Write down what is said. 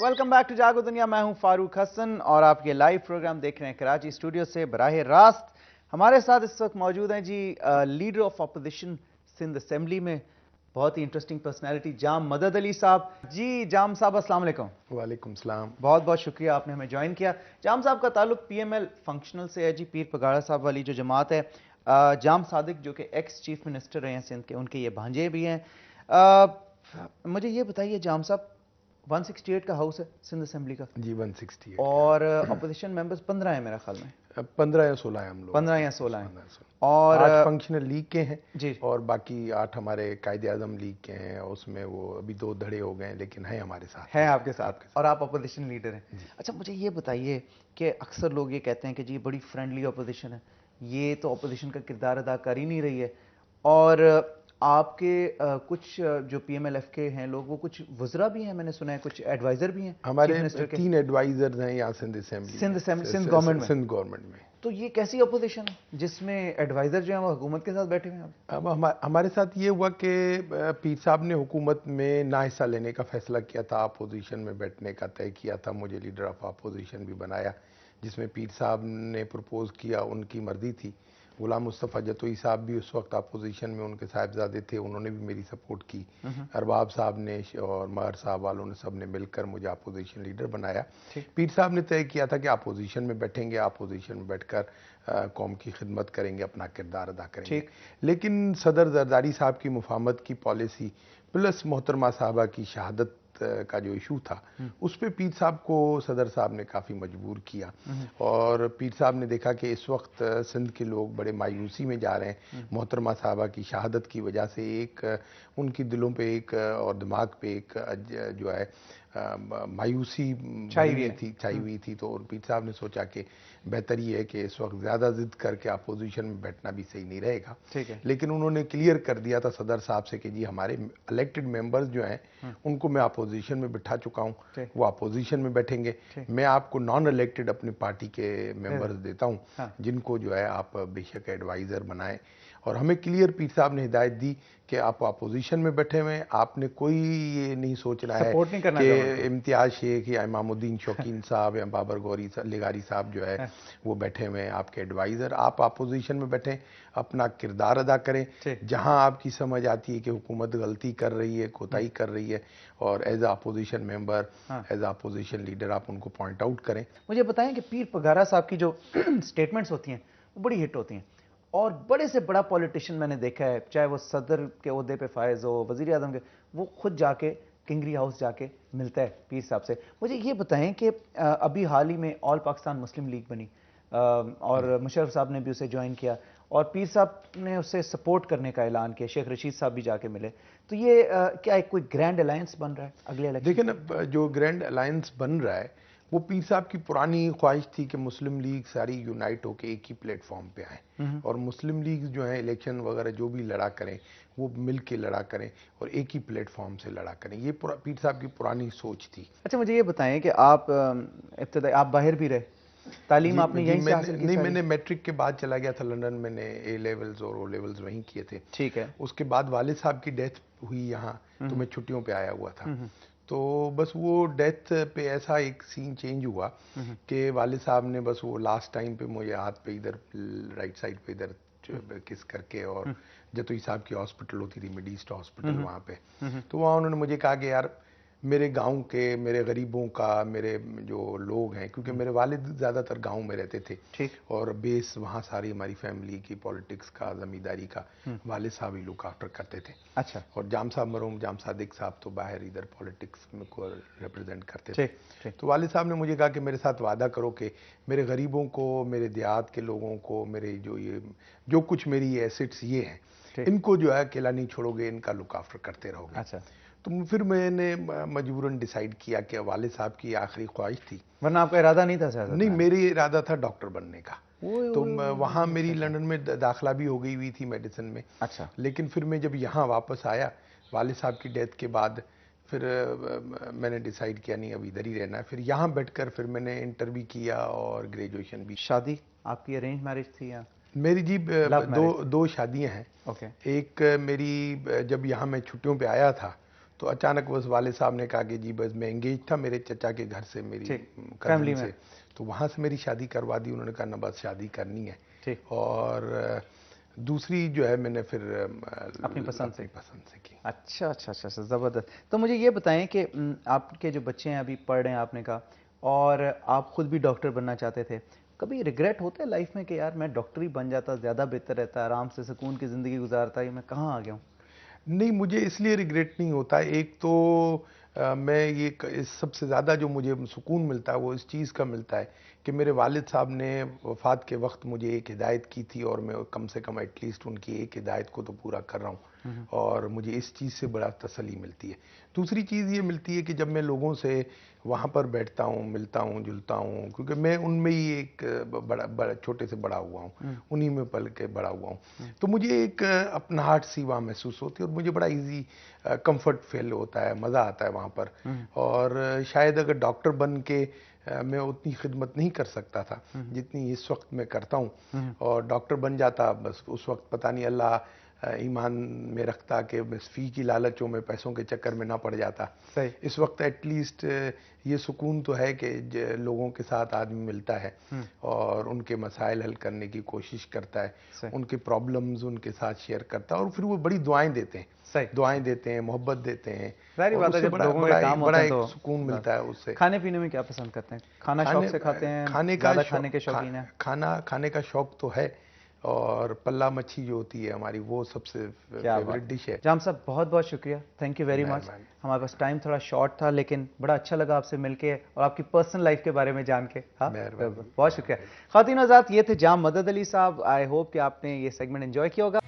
Welcome back to जागो दुनिया। मैं हूं फारूक हसन और आप ये लाइव प्रोग्राम देख रहे हैं कराची स्टूडियो से बराह रास्त। हमारे साथ इस वक्त मौजूद हैं जी leader of opposition Sindh assembly में, बहुत ही इंटरेस्टिंग पर्सनैलिटी जाम मदद अली साहब। जी जाम साहब अस्सलाम वालेकुम। वालेकुम सलाम। बहुत बहुत शुक्रिया आपने हमें ज्वाइन किया। जाम साहब का ताल्लुक PML फंक्शनल से है जी, पीर पगाड़ा साहब वाली जो जमात है। जाम सादिक जो कि एक्स चीफ मिनिस्टर रहे हैं सिंध के, उनके ये भांजे भी हैं। मुझे ये बताइए जाम साहब, 168 का हाउस है सिंध असेंबली का जी 168 और अपोजिशन मेंबर्स 15 हैं मेरा ख्याल में। 15 या 16 है हम लोग। 15 या 16 हैं 16 और 8 फंक्शनल लीग के हैं जी, और बाकी 8 हमारे कायदे आजम लीग के हैं। उसमें वो अभी 2 धड़े हो गए हैं लेकिन हैं हमारे साथ, हैं आपके साथ और आप अपोजिशन लीडर हैं। अच्छा मुझे ये बताइए कि अक्सर लोग ये कहते हैं कि जी बड़ी फ्रेंडली अपोजिशन है, ये तो अपोजिशन का किरदार अदा कर ही नहीं रही है। और आपके कुछ जो PMLF के हैं लोग, वो कुछ वज़रा भी हैं, मैंने सुना है कुछ एडवाइज़र भी हैं हमारे चीफ मिनिस्टर के 3 एडवाइजर्स हैं यहाँ सिंध असेंबली सिंध गवर्नमेंट में। सिंध गवर्नमेंट में। तो ये कैसी अपोजिशन है जिसमें एडवाइज़र जो है वो हुकूमत के साथ बैठे हुए हैं? अब हमारे साथ ये हुआ कि पीर साहब ने हुकूमत में ना हिस्सा लेने का फैसला किया था, अपोजिशन में बैठने का तय किया था, मुझे लीडर ऑफ अपोजिशन भी बनाया, जिसमें पीर साहब ने प्रपोज किया, उनकी मर्जी थी। गुलाम मुस्तफ़ा जतोई साहब भी उस वक्त अपोजिशन में, उनके साहिबजादे थे, उन्होंने भी मेरी सपोर्ट की। अरबाब साहब ने और महर साहब वालों ने सब ने मिलकर मुझे अपोजिशन लीडर बनाया। पीर साहब ने तय किया था कि अपोजिशन में बैठेंगे, अपोजिशन में बैठकर कौम की खिदमत करेंगे, अपना किरदार अदा करेंगे। लेकिन सदर जरदारी साहब की मुफाहमत की पॉलिसी प्लस मोहतरमा साहबा की शहादत का जो इशू था, उस पर पीर साहब को सदर साहब ने काफ़ी मजबूर किया। और पीर साहब ने देखा कि इस वक्त सिंध के लोग बड़े मायूसी में जा रहे हैं। मोहतरमा साहबा की शहादत की वजह से एक उनकी दिलों पे एक और दिमाग पे एक जो है मायूसी छाई हुई थी। तो पीर साहब ने सोचा कि बेहतर ये है कि इस वक्त ज़्यादा जिद करके अपोजिशन में बैठना भी सही नहीं रहेगा। लेकिन उन्होंने क्लियर कर दिया था सदर साहब से कि जी हमारे इलेक्टेड मेंबर्स जो हैं उनको मैं अपोजिशन में बिठा चुका हूँ, वो अपोजिशन में बैठेंगे। मैं आपको नॉन इलेक्टेड अपनी पार्टी के मेंबर्स देता हूँ, जिनको जो है आप बेशक एडवाइज़र बनाएं। और हमें क्लियर पीर साहब ने हिदायत दी कि आप अपोजिशन में बैठे हुए हैं, आपने कोई ये नहीं सोचना है कि इम्तियाज़ शेख या इमामुद्दीन शौकीन साहब या बाबर गौरी लिगारी साहब जो है वो बैठे हुए हैं आपके एडवाइज़र। आप अपोजिशन में बैठें, अपना किरदार अदा करें। जहां आपकी समझ आती है कि हुकूमत गलती कर रही है, कोताही कर रही है, और as opposition member, as opposition leader आप उनको पॉइंट आउट करें। मुझे बताएं कि पीर पगारा साहब की जो स्टेटमेंट्स होती हैं वो बड़ी हिट होती हैं और बड़े से बड़ा पॉलिटिशियन मैंने देखा है, चाहे वो सदर के ओहदे पे फायज हो, वजीर आजम के, वो खुद जाके किंगरी हाउस जाके मिलता है पीर साहब से। मुझे ये बताएं कि अभी हाल ही में ऑल पाकिस्तान मुस्लिम लीग बनी और मुशर्रफ साहब ने भी उसे ज्वाइन किया और पीर साहब ने उसे सपोर्ट करने का ऐलान किया। शेख रशीद साहब भी जाके मिले। तो ये क्या एक कोई ग्रैंड अलायंस बन रहा है अगले इलेक्शन? देखिए ना, जो ग्रैंड अलायंस बन रहा है वो पीर साहब की पुरानी ख्वाहिश थी कि मुस्लिम लीग सारी यूनाइट होकर एक ही प्लेटफॉर्म पे आए और मुस्लिम लीग जो है इलेक्शन वगैरह जो भी लड़ा करें वो मिल के लड़ा करें और एक ही प्लेटफॉर्म से लड़ा करें। ये पीर साहब की पुरानी सोच थी। अच्छा मुझे ये बताएं कि आप आप बाहर भी रहे, तालीम आपने यहीं से हासिल की? नहीं, मैंने मैट्रिक के बाद चला गया था लंदन। मैंने A लेवल्स और O लेवल्स वहीं किए थे। ठीक है। उसके बाद वालिद साहब की डेथ हुई यहाँ, तो मैं छुट्टियों पे आया हुआ था। तो बस वो डेथ पे ऐसा एक सीन चेंज हुआ कि वालिद साहब ने बस वो लास्ट टाइम पे मुझे हाथ पे इधर राइट साइड पे इधर किस करके, और जतोई साहब की हॉस्पिटल होती थी मिड ईस्ट हॉस्पिटल वहाँ पे, तो वहाँ उन्होंने मुझे कहा कि यार मेरे गांव के, मेरे गरीबों का, मेरे जो लोग हैं, क्योंकि मेरे वालिद ज़्यादातर गांव में रहते थे और बेस वहाँ सारी हमारी फैमिली की पॉलिटिक्स का, ज़मींदारी का वालिद साहब ही लुक आफ्टर करते थे। अच्छा। और जाम साहब, मरहूम जाम सादिक साहब तो बाहर इधर पॉलिटिक्स में को रिप्रेजेंट करते थे। तो वालिद साहब ने मुझे कहा कि मेरे साथ वादा करो कि मेरे गरीबों को, मेरे देहात के लोगों को, मेरे जो कुछ मेरी एसेट्स ये हैं, इनको जो है अकेला नहीं छोड़ोगे, इनका लुक आफ्टर करते रहोगे। अच्छा। तो फिर मैंने मजबूरन डिसाइड किया कि वालिद साहब की आखिरी ख्वाहिश थी। वरना आपका इरादा नहीं था सियासत? नहीं, मेरी इरादा था डॉक्टर बनने का। तो वहाँ मेरी लंदन में दाखिला भी हो गई हुई थी मेडिसिन में। अच्छा। लेकिन फिर मैं जब यहाँ वापस आया वालिद साहब की डेथ के बाद, फिर मैंने डिसाइड किया नहीं, अब इधर ही रहना है। फिर यहाँ बैठकर फिर मैंने इंटर भी किया और ग्रेजुएशन भी। शादी आपकी अरेंज मैरिज थी या? मेरी जी दो शादियाँ हैं। एक मेरी जब यहाँ मैं छुट्टियों पे आया था तो अचानक बस वाले साहब ने कहा कि जी बस मैं एंगेज था मेरे चचा के घर से, मेरी फैमिली कजिन में, से, तो वहाँ से मेरी शादी करवा दी। उन्होंने कहा ना बस शादी करनी है। ठीक। और दूसरी जो है मैंने फिर अपनी पसंद से की। अच्छा अच्छा अच्छा अच्छा, ज़बरदस्त। तो मुझे ये बताएं कि आपके जो बच्चे हैं अभी पढ़ रहे हैं, आपने कहा, और आप खुद भी डॉक्टर बनना चाहते थे, कभी रिग्रेट होता है लाइफ में कि यार मैं डॉक्टर ही बन जाता, ज़्यादा बेहतर रहता, आराम से सुकून की ज़िंदगी गुजारता, ये मैं कहाँ आ गया हूँ? नहीं, मुझे इसलिए रिग्रेट नहीं होता। एक तो मैं ये सबसे ज़्यादा जो मुझे सुकून मिलता है वो इस चीज़ का मिलता है कि मेरे वालिद साहब ने वफ़ात के वक्त मुझे एक हिदायत की थी और मैं कम से कम एटलीस्ट उनकी एक हिदायत को तो पूरा कर रहा हूँ, और मुझे इस चीज़ से बड़ा तसल्ली मिलती है। दूसरी चीज़ ये मिलती है कि जब मैं लोगों से वहाँ पर बैठता हूँ, मिलता हूँ, जुलता हूँ, क्योंकि मैं उनमें ही एक बड़ा छोटे से बड़ा हुआ हूँ, उन्हीं में पल के बड़ा हुआ हूँ, तो मुझे एक अपनाहट सी वहाँ महसूस होती है और मुझे बड़ा इजी कंफर्ट फील होता है, मज़ा आता है वहाँ पर। और शायद अगर डॉक्टर बन के मैं उतनी खिदमत नहीं कर सकता था जितनी इस वक्त मैं करता हूँ, और डॉक्टर बन जाता बस उस वक्त पता नहीं अल्लाह ईमान में रखता कि बस फ़ी की लालचों में, पैसों के चक्कर में ना पड़ जाता। सही। इस वक्त एटलीस्ट ये सुकून तो है कि लोगों के साथ आदमी मिलता है और उनके मसाइल हल करने की कोशिश करता है, उनके प्रॉब्लम्स उनके साथ शेयर करता है, और फिर वो बड़ी दुआएं देते हैं, दुआएं देते हैं, मोहब्बत देते हैं, सारी और बात है, उससे जब लोगों के काम होते बड़ा हैं एक तो सुकून मिलता है उससे। खाने पीने में क्या पसंद करते हैं? खाना शौक से खाते हैं? ज़्यादा खाने के शौकीन हैं? खाने का शौक तो है, और पल्ला मच्छी जो होती है हमारी वो सबसे फेवरेट डिश है। जाम साहब बहुत बहुत शुक्रिया, थैंक यू वेरी मच। हमारे पास टाइम थोड़ा शॉर्ट था, लेकिन बड़ा अच्छा लगा आपसे मिलके और आपकी पर्सनल लाइफ के बारे में जान के। हाँ, बहुत शुक्रिया। ख़वातीन और हज़रात, ये थे जाम मदद अली साहब। आई होप कि आपने ये सेगमेंट एंजॉय किया होगा।